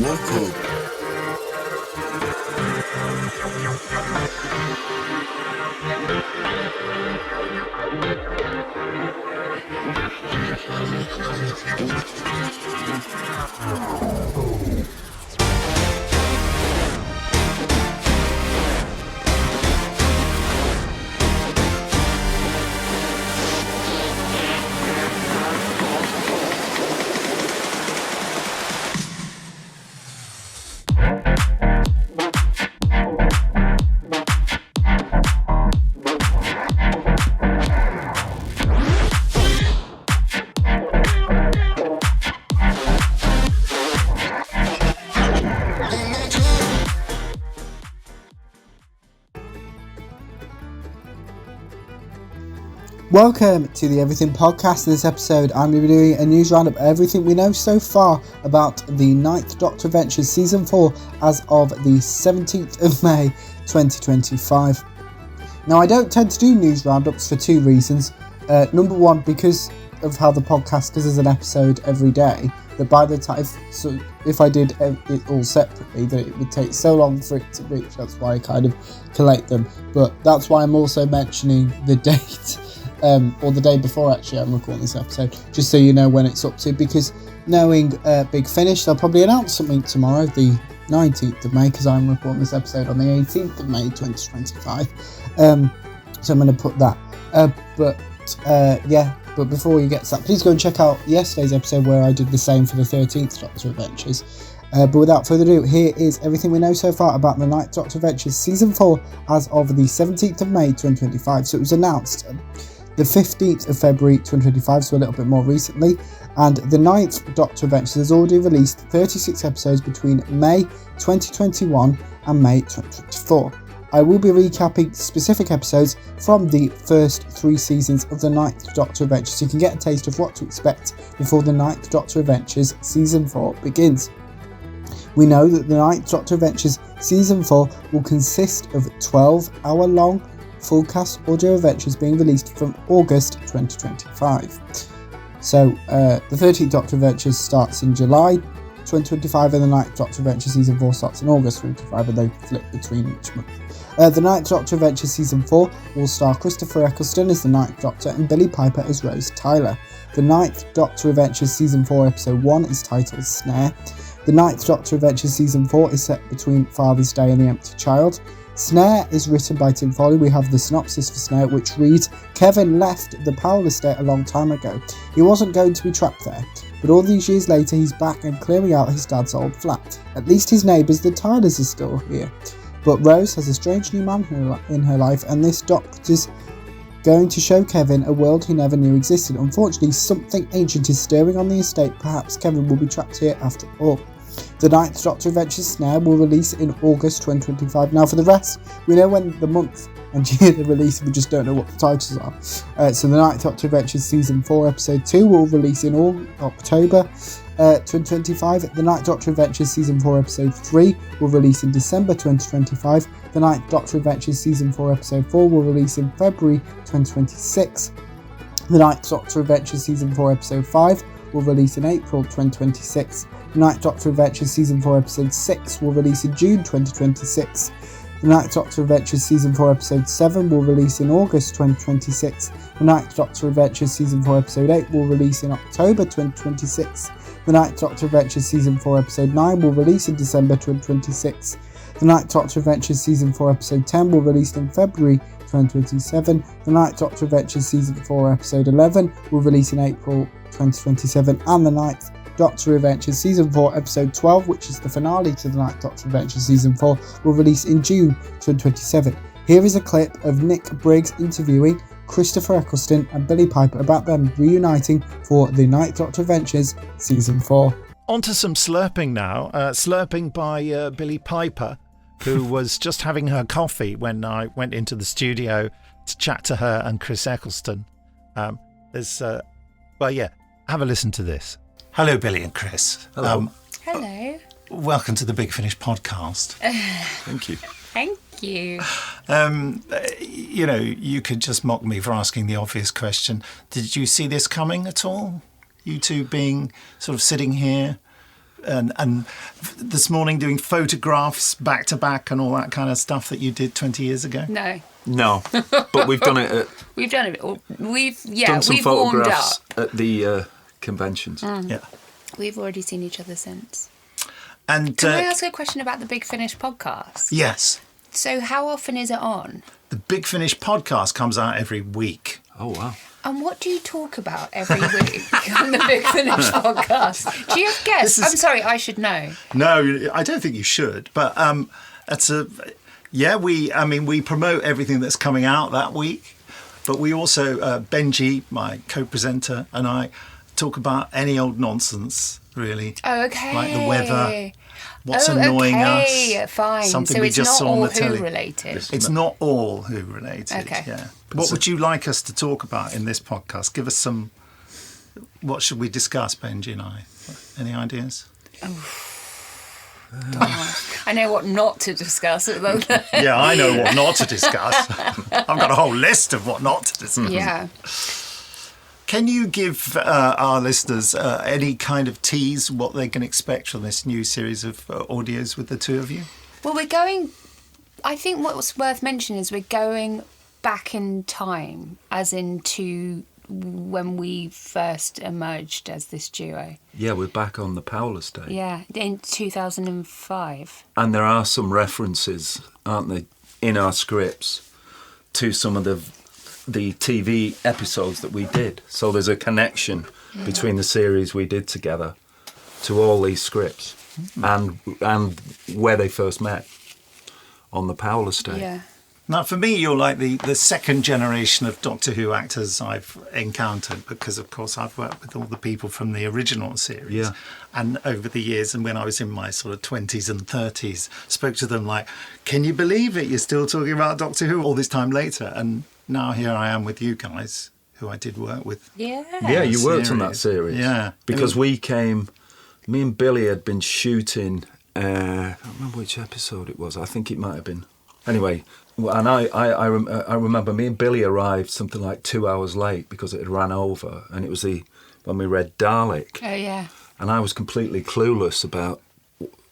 Welcome. Welcome to the Everything Podcast. In this episode, I'm going to be doing a news roundup of everything we know so far about the Ninth Doctor Adventures Season 4 as of the 17th of May 2025. Now, I don't tend to do news roundups for two reasons. Number one, because of how the podcast does as an episode every day, that by the time, if I did it all separately, that it would take so long for it to reach. That's why I kind of collate them. But that's why I'm also mentioning the date. Or the day before actually I'm recording this episode, just so you know when it's up to, because knowing Big Finish, they'll probably announce something tomorrow, the 19th of May, because I'm recording this episode on the 18th of May 2025, so I'm going to put that, but before you get to that, please go and check out yesterday's episode where I did the same for the 13th Doctor Adventures. But without further ado, here is everything we know so far about the Ninth Doctor Adventures Season 4 as of the 17th of May 2025. So it was announced the 15th of February 2025, so a little bit more recently, and the Ninth Doctor Adventures has already released 36 episodes between May 2021 and May 2024. I will be recapping specific episodes from the first three seasons of the Ninth Doctor Adventures, so you can get a taste of what to expect before the Ninth Doctor Adventures Season 4 begins. We know that the Ninth Doctor Adventures Season 4 will consist of 12-hour-long full cast audio adventures being released from August 2025. So the 13th Doctor Adventures starts in July 2025 and the 9th Doctor Adventures Season 4 starts in August 2025, and they flip between each month. The 9th Doctor Adventures Season 4 will star Christopher Eccleston as the 9th Doctor and Billie Piper as Rose Tyler. The 9th Doctor Adventures Season 4 Episode 1 is titled Snare. The 9th Doctor Adventures Season 4 is set between Father's Day and the Empty Child. Snare is written by Tim Foley. We have the synopsis for Snare, which reads: Kevin left the Powell estate a long time ago. He wasn't going to be trapped there, but all these years later he's back and clearing out his dad's old flat. At least his neighbours, the Tylers, are still here. But Rose has a strange new man in her life, and this doctor's going to show Kevin a world he never knew existed. Unfortunately, something ancient is stirring on the estate. Perhaps Kevin will be trapped here after all. The 9th Doctor Adventures Snare will release in August 2025. Now for the rest, we know when the month and year they release, we just don't know what the titles are. So the 9th Doctor Adventures Season 4 Episode 2 will release in October 2025. The 9th Doctor Adventures Season 4 Episode 3 will release in December 2025. The 9th Doctor Adventures Season 4 Episode 4 will release in February 2026. The 9th Doctor Adventures Season 4 Episode 5 will release in April 2026. The 9th Doctor Adventures Season 4 Episode 6 will release in June 2026. The 9th Doctor Adventures Season 4 Episode 7 will release in August 2026. The 9th Doctor Adventures Season 4 Episode 8 will release in October 2026. The 9th Doctor Adventures Season 4 Episode 9 will release in December 2026. The 9th Doctor Adventures Season 4 Episode 10 will release in February 2027. The 9th Doctor Adventures Season 4 Episode 11 will release in April 2027. And the 9th Doctor Adventures Season 4 Episode 12, which is the finale to the 9th Doctor Adventures Season 4, will release in June 2027. Here is a clip of Nick Briggs interviewing Christopher Eccleston and Billie Piper about them reuniting for the 9th Doctor Adventures Season 4. On to some slurping now. Slurping by Billie Piper, who was just having her coffee when I went into the studio to chat to her and Chris Eccleston. Have a listen to this. Hello, Billie and Chris. Hello. Hello. Welcome to the Big Finish podcast. Thank you. Thank you. You could just mock me for asking the obvious question. Did you see this coming at all? You two being sort of sitting here and this morning doing photographs back to back and all that kind of stuff that you did 20 years ago? No, but we've done it. We've done it. We've Done some we've warmed up. photographs at the conventions. Yeah. We've already seen each other since. And Can I ask a question about the Big Finish podcast? yes, So how often is it on? the Big Finish podcast comes out every week. Oh wow! And what do you talk about every week on the Big Finish podcast? Do you have guests? This is- I'm sorry, I should know. No, I don't think you should. But we promote everything that's coming out that week. But we also, Benji, my co-presenter, and I talk about any old nonsense, really. Oh, okay. Like the weather, what's annoying okay. us. Fine. Something so we it's just not saw on all the telly. Who related. It's not all Who related. Okay. Yeah. What would you like us to talk about in this podcast? Give us some. What should we discuss, Benji and I? Any ideas? I know what not to discuss. Yeah, I know what not to discuss. I've got a whole list of what not to discuss. Yeah. Can you give our listeners any kind of tease what they can expect from this new series of audios with the two of you? Well, we're going. I think what's worth mentioning is we're going back in time, as into when we first emerged as this duo. Yeah, we're back on the Powell estate. Yeah, in 2005. And there are some references, aren't there, in our scripts to some of the TV episodes that we did. So there's a connection between the series we did together to all these scripts and where they first met on the Powell estate. Yeah. Now, for me, you're like the second generation of Doctor Who actors I've encountered because, of course, I've worked with all the people from the original series. Yeah. And over the years, and when I was in my sort of 20s and 30s, spoke to them like, can you believe it? You're still talking about Doctor Who all this time later. And now here I am with you guys, who I did work with. Yeah. Yeah, you worked on series. that series. Yeah. Because me and Billy had been shooting, I don't remember which episode it was. I think it might have been. Anyway, and I remember me and Billy arrived something like 2 hours late because it had ran over. And it was when we read Dalek. Oh, yeah. And I was completely clueless about,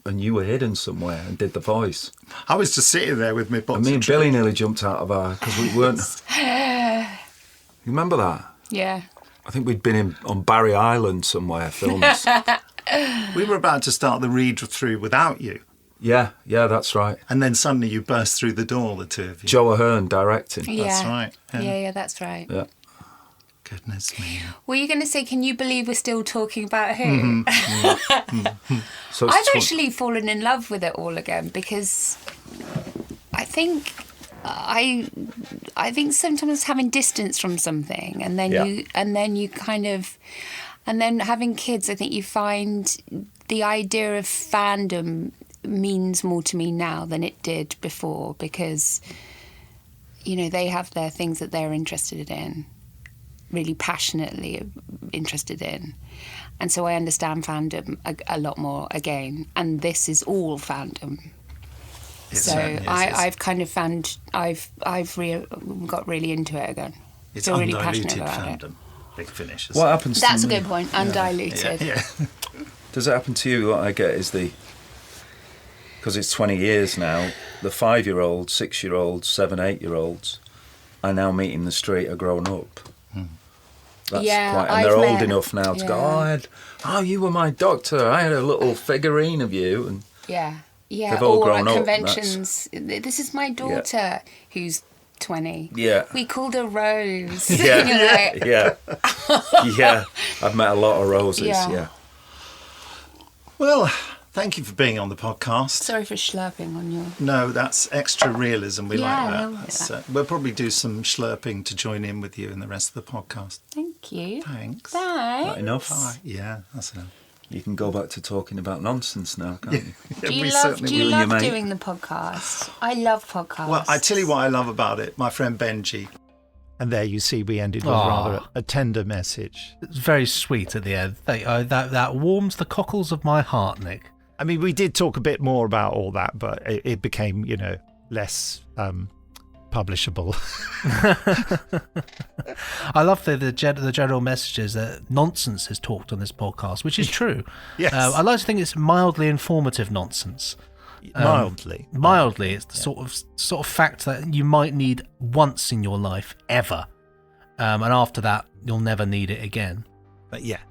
and you were hidden somewhere and did the voice. I was just sitting there with my box. And me of and Billy nearly jumped out of our, because we weren't. You remember that? Yeah. I think we'd been on Barry Island somewhere filming. We were about to start the read through without you. Yeah, that's right. And then suddenly you burst through the door, the two of you. Joe Ahern directing. Yeah. That's right. Yeah, that's right. Yeah. Goodness me. Were you going to say, can you believe we're still talking about Who? So I've actually fallen in love with it all again because I think sometimes having distance from something and then then having kids, I think you find the idea of fandom means more to me now than it did before because, you know, they have their things that they're interested in, really passionately interested in. And so I understand fandom a lot more again. And this is all fandom. It So certainly is. I've kind of found, I've got really into it again. It's Feel really undiluted passionate about it. fandom. Big Finish. What happens That's to a me? good point, undiluted. Yeah. Does it happen to you? What I get is because it's 20 years now, the 5-year-olds, 6-year-olds, 7, 8-year-olds I now meet in the street are grown up. That's Yeah, and they're I've old met- enough now to go, yeah. you were my doctor. I had a little figurine of you. And Yeah. They've all or grown at up, conventions. This is my daughter who's 20. Yeah. We called her Rose. Yeah. You're like, yeah. I've met a lot of roses, yeah. Well, thank you for being on the podcast. sorry for slurping on your... No, that's extra realism. We Yeah, like I that. like that. We'll probably do some schlurping to join in with you in the rest of the podcast. Thank you. Thanks. Bye. Not enough. Bye. Yeah, that's enough. You can go back to talking about nonsense now, can't you? Yeah, Do you we love, certainly do you will. you, love mate. doing the podcast? I love podcasts. Well, I tell you what I love about it. My friend Benji. And there you see we ended with Aw. rather a tender message. It's very sweet at the end. That warms the cockles of my heart, Nick. I mean, we did talk a bit more about all that, but it became, less publishable. I love the general messages that nonsense is talked on this podcast, which is true. Yes. I like to think it's mildly informative nonsense. Mildly. Mildly, it's the sort of fact that you might need once in your life, ever, and after that, you'll never need it again. But yeah.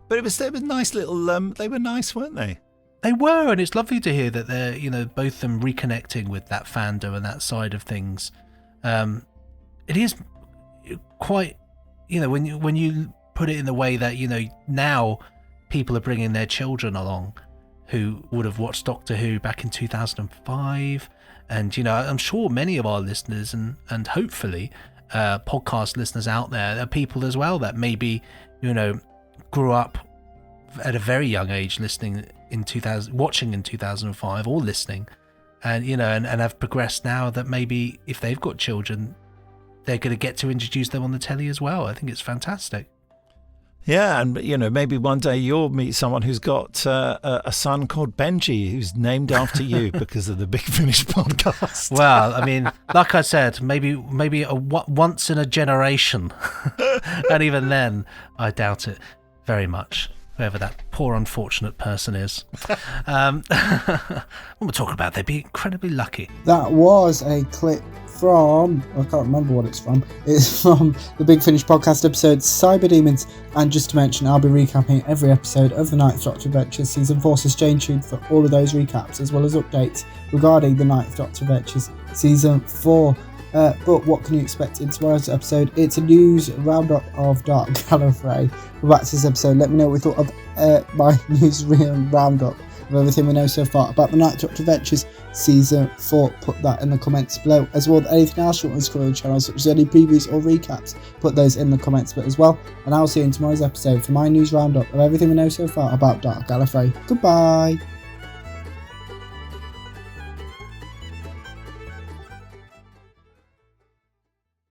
But it was nice little. They were nice, weren't they? They were, and it's lovely to hear that they're, both of them reconnecting with that fandom and that side of things. It is quite, when you put it in the way that, now people are bringing their children along who would have watched Doctor Who back in 2005. And, I'm sure many of our listeners and hopefully podcast listeners out there are people as well that maybe, grew up at a very young age listening watching in 2005 or listening, and and have progressed now that maybe if they've got children, they're going to get to introduce them on the telly as well. I think it's fantastic. Yeah, and maybe one day you'll meet someone who's got a son called Benji, who's named after you because of the Big Finish podcast. Well, I mean, like I said, maybe once in a generation, and even then, I doubt it very much. Whoever that poor unfortunate person is. When we're talking about, they'd be incredibly lucky. That was a clip from, I can't remember what it's from. It's from the Big Finish podcast episode Cyber Demons. And just to mention, I'll be recapping every episode of the Ninth Doctor Adventures Season 4, so stay tuned for all of those recaps as well as updates regarding the Ninth Doctor Adventures Season 4. But what can you expect in tomorrow's episode? It's a news roundup of Dark Gallifrey. We're back to this episode. Let me know what we thought of my news roundup of everything we know so far about the Ninth Doctor Adventures Season 4. Put that in the comments below, as well as anything else you want us to cover on the channel, such as any previews or recaps. Put those in the comments below as well. And I'll see you in tomorrow's episode for my news roundup of everything we know so far about Dark Gallifrey. Goodbye.